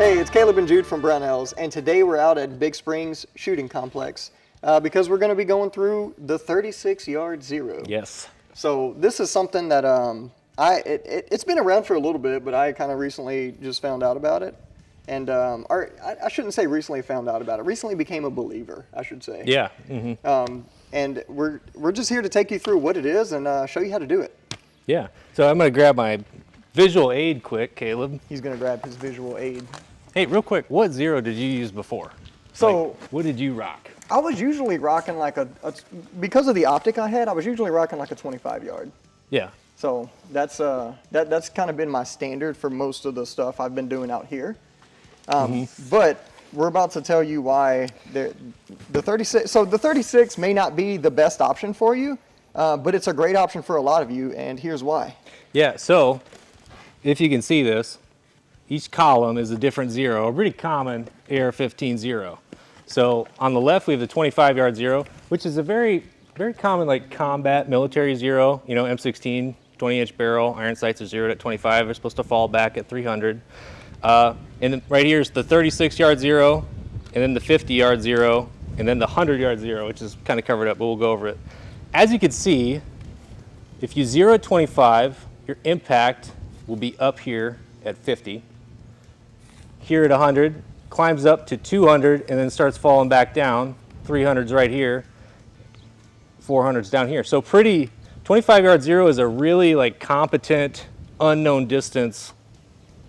Hey, it's Caleb and Jude from Brownells, and today we're out at Big Springs Shooting Complex because we're going to be going through the 36-yard zero. Yes. So this is something that it's been around for a little bit, but I kind of recently just found out about it. And I shouldn't say recently found out about it. Recently became a believer, I should say. Yeah. Mm-hmm. And we're just here to take you through what it is and show you how to do it. Yeah. So I'm going to grab my visual aid quick, Caleb. He's going to grab his visual aid. Hey, real quick, what zero did you use before? So like, what did you rock? I was usually rocking like because of the optic I had, I was usually rocking like a 25-yard. Yeah. So that's kind of been my standard for most of the stuff I've been doing out here. But we're about to tell you why the 36. So the 36 may not be the best option for you, but it's a great option for a lot of you, and here's why. Yeah. So if you can see this, each column is a different zero, a really common AR-15 zero. So on the left we have the 25-yard zero, which is a very, very common like combat military zero. You know, M16, 20-inch barrel, iron sights are zeroed at 25. They're supposed to fall back at 300. And then right here is the 36-yard zero, and then the 50-yard zero, and then the 100-yard zero, which is kind of covered up, but we'll go over it. As you can see, if you zero at 25, your impact will be up here at 50. Here at 100, climbs up to 200, and then starts falling back down. 300's right here, 400's down here. So 25-yard zero is a really like competent, unknown distance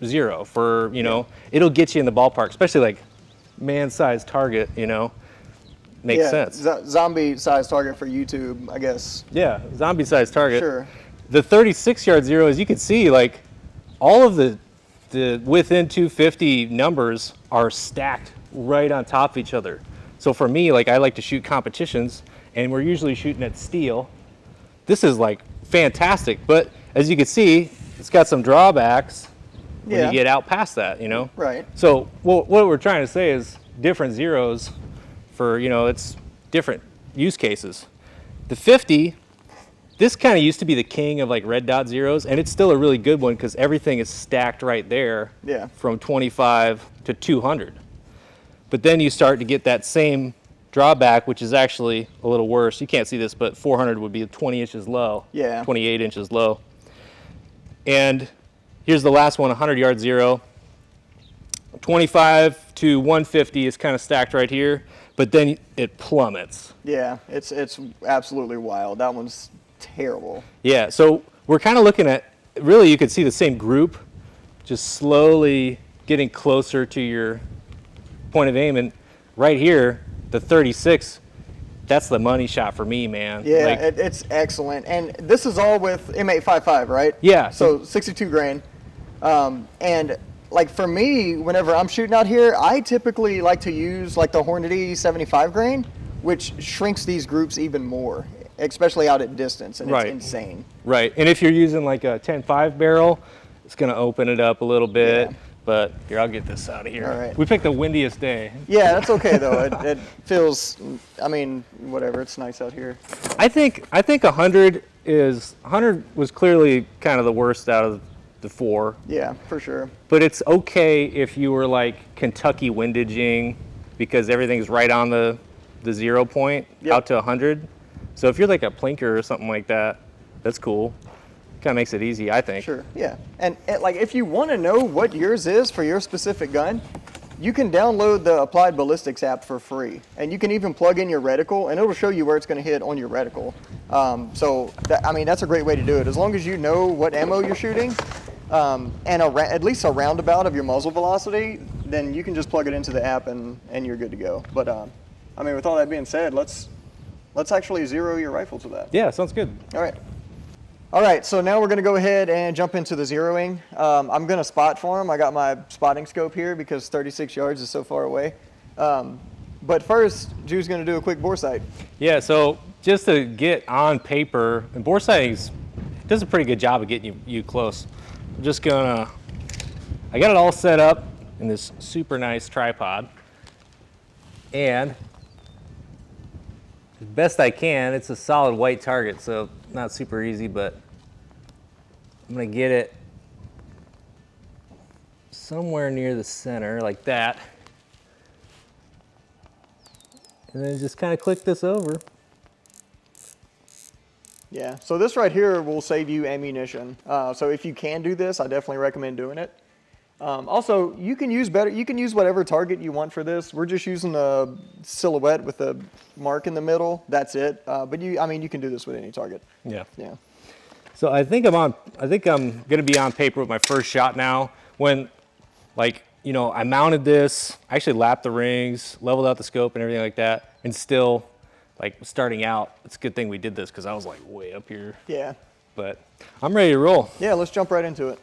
zero for, you know, it'll get you in the ballpark, especially like man-sized target, you know, makes sense. Zombie-sized target for YouTube, I guess. Yeah, zombie-sized target. Sure. The 36-yard zero, as you can see, like all of the within 250 numbers are stacked right on top of each other. So for me, like I like to shoot competitions, and we're usually shooting at steel. This is like fantastic, but as you can see, it's got some drawbacks when you get out past that, you know? Right. So what we're trying to say is different zeros for, you know, it's different use cases. The 50, this kind of used to be the king of like red dot zeros, and it's still a really good one because everything is stacked right there from 25 to 200. But then you start to get that same drawback, which is actually a little worse. You can't see this, but 400 would be 20 inches low, 28 inches low. And here's the last one, 100-yard zero. 25 to 150 is kind of stacked right here, but then it plummets. Yeah, it's absolutely wild. That one's terrible. Yeah, so we're kind of looking at, really you could see the same group just slowly getting closer to your point of aim, and right here, the 36, that's the money shot for me, man. Yeah, like, it's excellent. And this is all with M855, right? Yeah. So 62 grain. And like for me, whenever I'm shooting out here, I typically like to use like the Hornady 75 grain, which shrinks these groups even more, especially out at distance, and it's insane. Right, and if you're using like a 10.5 barrel, it's gonna open it up a little bit. Yeah. But here, I'll get this out of here. All right. We picked the windiest day. Yeah, that's okay though. It feels, I mean, whatever. It's nice out here. I think 100 was clearly kind of the worst out of the four. Yeah, for sure. But it's okay if you were like Kentucky windaging, because everything's right on the 0 point out to 100. So if you're like a plinker or something like that, that's cool. Kind of makes it easy, I think. Sure, yeah. And like if you want to know what yours is for your specific gun, you can download the Applied Ballistics app for free. And you can even plug in your reticle, and it'll show you where it's going to hit on your reticle. So, I mean, that's a great way to do it. As long as you know what ammo you're shooting, and at least a roundabout of your muzzle velocity, then you can just plug it into the app and you're good to go. But, I mean, with all that being said, let's actually zero your rifle to that. Yeah, sounds good. All right, so now we're going to go ahead and jump into the zeroing. I'm going to spot for him. I got my spotting scope here because 36 yards is so far away. But first, Jude's going to do a quick bore sight. Yeah, so just to get on paper, and bore sighting does a pretty good job of getting you close. I'm just going to, I got it all set up in this super nice tripod. And as best I can, it's a solid white target, so not super easy, but I'm gonna get it somewhere near the center, like that. And then just kind of click this over. Yeah, so this right here will save you ammunition. So if you can do this, I definitely recommend doing it. Also, you can use whatever target you want for this. We're just using a silhouette with a mark in the middle. That's it. But you can do this with any target. Yeah. Yeah. So I think I'm gonna be on paper with my first shot now. When, like, you know, I mounted this, I actually lapped the rings, leveled out the scope and everything like that, and still, like, starting out, it's a good thing we did this because I was like way up here. Yeah. But I'm ready to roll. Yeah, let's jump right into it.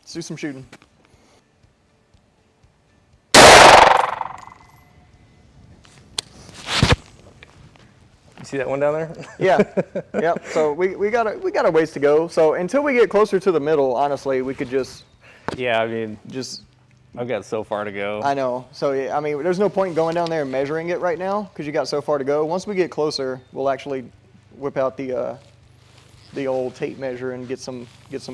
Let's do some shooting. You see that one down there? Yeah. Yep. So we got a ways to go. So until we get closer to the middle, honestly, we could just Yeah, I mean, just. I've got so far to go. I know. So yeah, I mean, there's no point in going down there and measuring it right now because you got so far to go. Once we get closer, we'll actually whip out the old tape measure and get some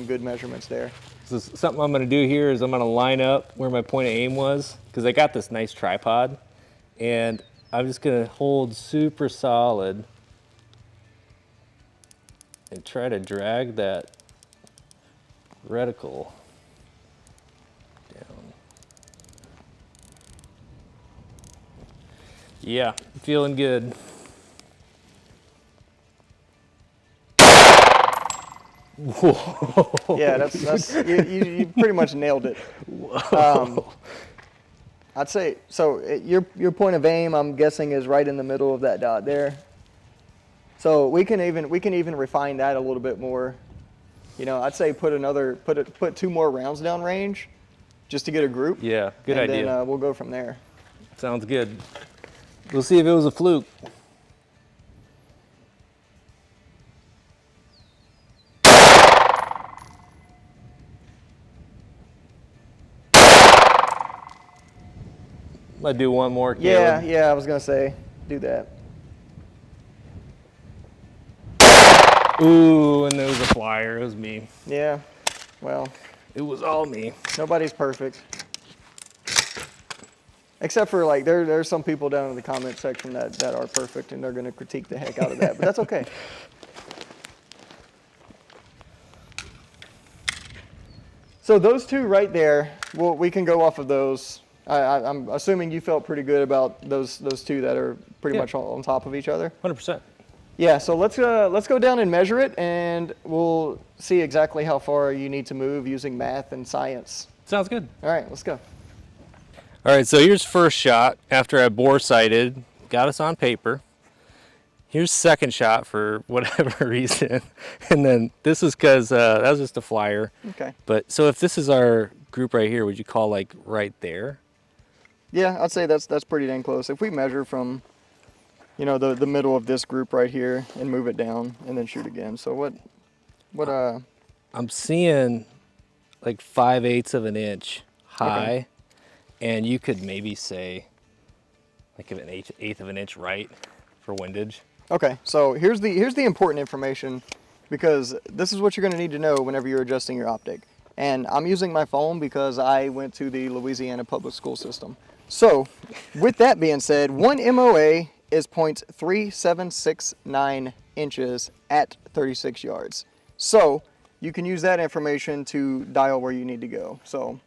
good measurements there. So something I'm going to do here is I'm going to line up where my point of aim was because I got this nice tripod, and I'm just going to hold super solid and try to drag that reticle down. Yeah, feeling good. Whoa. Yeah, that's you pretty much nailed it. I'd say so. Your point of aim, I'm guessing, is right in the middle of that dot there. So we can even refine that a little bit more. You know, I'd say put 2 more rounds down range, just to get a group. Yeah, good idea. And then we'll go from there. Sounds good. We'll see if it was a fluke. I'll do one more, Caleb. Yeah, I was gonna say, do that. Ooh, and there was a flyer. It was me. Yeah, well, It was all me. nobody's perfect. Except for, like, there's some people down in the comment section that are perfect, and they're gonna critique the heck out of that, but that's okay. So those 2 right there, we can go off of those. I'm assuming you felt pretty good about those 2 that are pretty much on top of each other. 100%. Yeah, so let's go down and measure it, and we'll see exactly how far you need to move using math and science. Sounds good. All right, let's go. All right, so here's first shot after I bore sighted, got us on paper. Here's second shot for whatever reason. And then this is because that was just a flyer. Okay. But so if this is our group right here, would you call like right there? Yeah, I'd say that's pretty dang close. If we measure from, you know, the middle of this group right here and move it down and then shoot again. So what I'm seeing like 5/8 of an inch high, Okay. and you could maybe say like an eighth of an inch right for windage. Okay, so here's the important information, because this is what you're going to need to know whenever you're adjusting your optic. And I'm using my phone because I went to the Louisiana public school system. So, with that being said, 1 MOA is 0.3769 inches at 36 yards. So, you can use that information to dial where you need to go. So,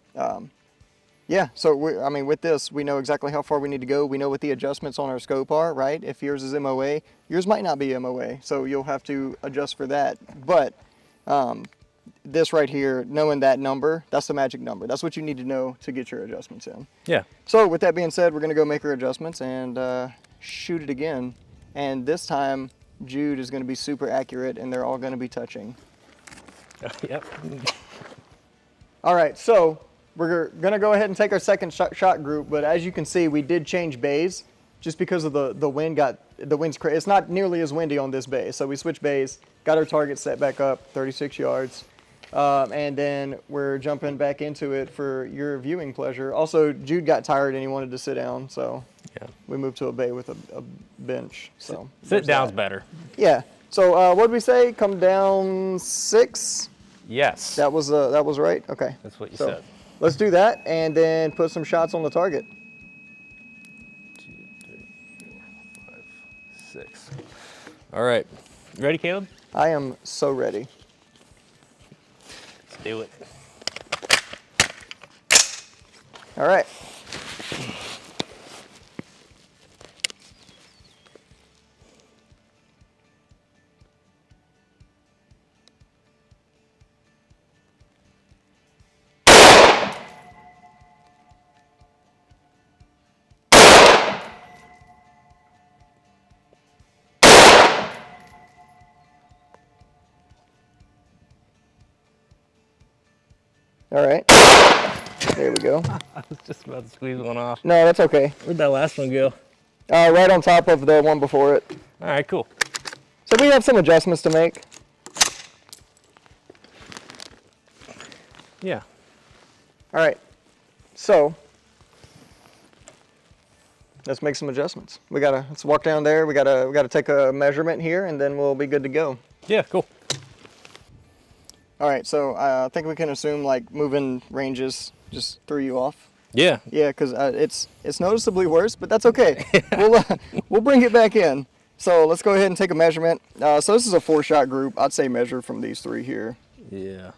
yeah, so with this, we know exactly how far we need to go. We know what the adjustments on our scope are, right? If yours is MOA, yours might not be MOA, so you'll have to adjust for that. But this right here, knowing that number, that's the magic number. That's what you need to know to get your adjustments in. Yeah. So with that being said, we're gonna go make our adjustments and shoot it again. And this time, Jude is gonna be super accurate, and they're all gonna be touching. Yep. All right, so we're gonna go ahead and take our second shot group, but as you can see, we did change bays just because of the wind. The wind's crazy. It's not nearly as windy on this bay, so we switched bays, got our target set back up, 36 yards, and then we're jumping back into it for your viewing pleasure. Also, Jude got tired and he wanted to sit down, so Yeah. we moved to a bay with a bench. So Sit down's better. Yeah. So what did we say? Come down 6. Yes. That was right. Okay. That's what you So, said. let's do that and then put some shots on the target. 2, 3, 4, 5, 6. All right. You ready, Caleb? I am so ready. Let's do it. All right. All right. There we go. I was just about to squeeze one off. No, that's okay. Where'd that last one go? Right on top of the one before it. All right, cool. So we have some adjustments to make. Yeah. All right. So let's make some adjustments. Let's walk down there. We gotta take a measurement here, and then we'll be good to go. Yeah, cool. All right. So I think we can assume like moving ranges just threw you off. Yeah. Yeah, because it's noticeably worse, but that's okay. We'll bring it back in. So let's go ahead and take a measurement. So this is a 4-shot group. I'd say measure from these 3 here. Yeah.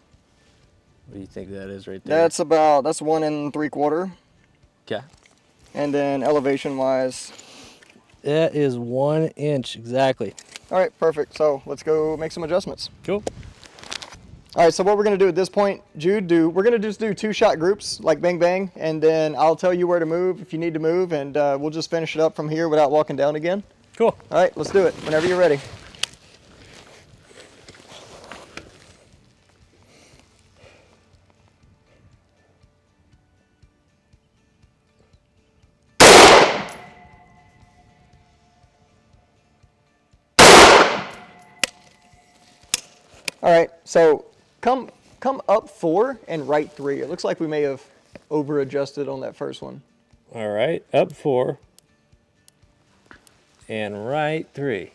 What do you think that is right there? That's 1 3/4. Okay. And then elevation wise. That is 1 inch exactly. All right, perfect. So let's go make some adjustments. Cool. All right, so what we're gonna do at this point, Jude, we're gonna just do 2-shot groups, like bang bang, and then I'll tell you where to move if you need to move, and we'll just finish it up from here without walking down again. Cool. All right, let's do it whenever you're ready. All right, so come up 4 and right 3. It looks like we may have over adjusted on that first one. All right, up 4 and right 3.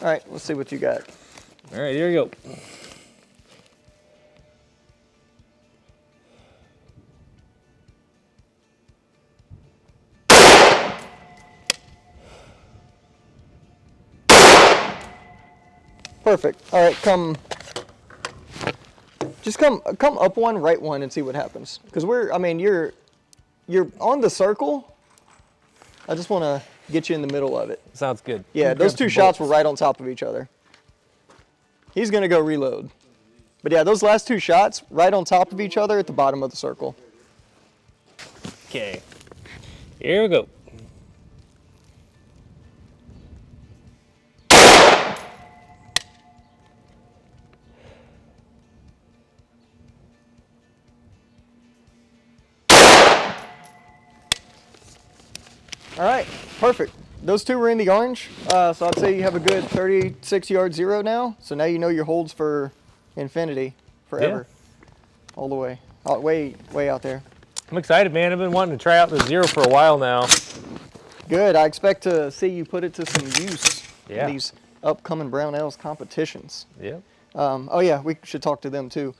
All right, let's see what you got. All right, here we go. Perfect. All right, come up 1, right 1, and see what happens. Because you're on the circle. I just want to get you in the middle of it. Sounds good. Yeah, those 2 shots were right on top of each other. He's gonna go reload. But yeah, those last 2 shots right on top of each other at the bottom of the circle. Okay. Here we go. All right, perfect. Those 2 were in the orange, so I'd say you have a good 36-yard zero now. So now you know your holds for infinity, forever, all the way, way out there. I'm excited, man. I've been wanting to try out the 0 for a while now. Good. I expect to see you put it to some use Yeah. in these upcoming Brownells competitions. Yeah. Oh yeah, we should talk to them too.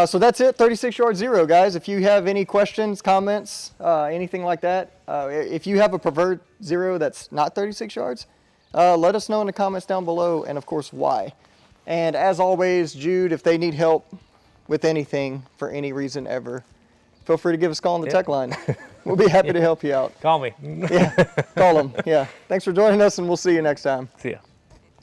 So that's it, 36-yard zero, guys. If you have any questions, comments, anything like that, if you have a preferred zero that's not 36 yards, let us know in the comments down below, and of course why. And as always, Jude, if they need help with anything for any reason ever, feel free to give us a call on the tech line. We'll be happy to help you out. Call me. Yeah, call them. Yeah. Thanks for joining us, and we'll see you next time. See ya.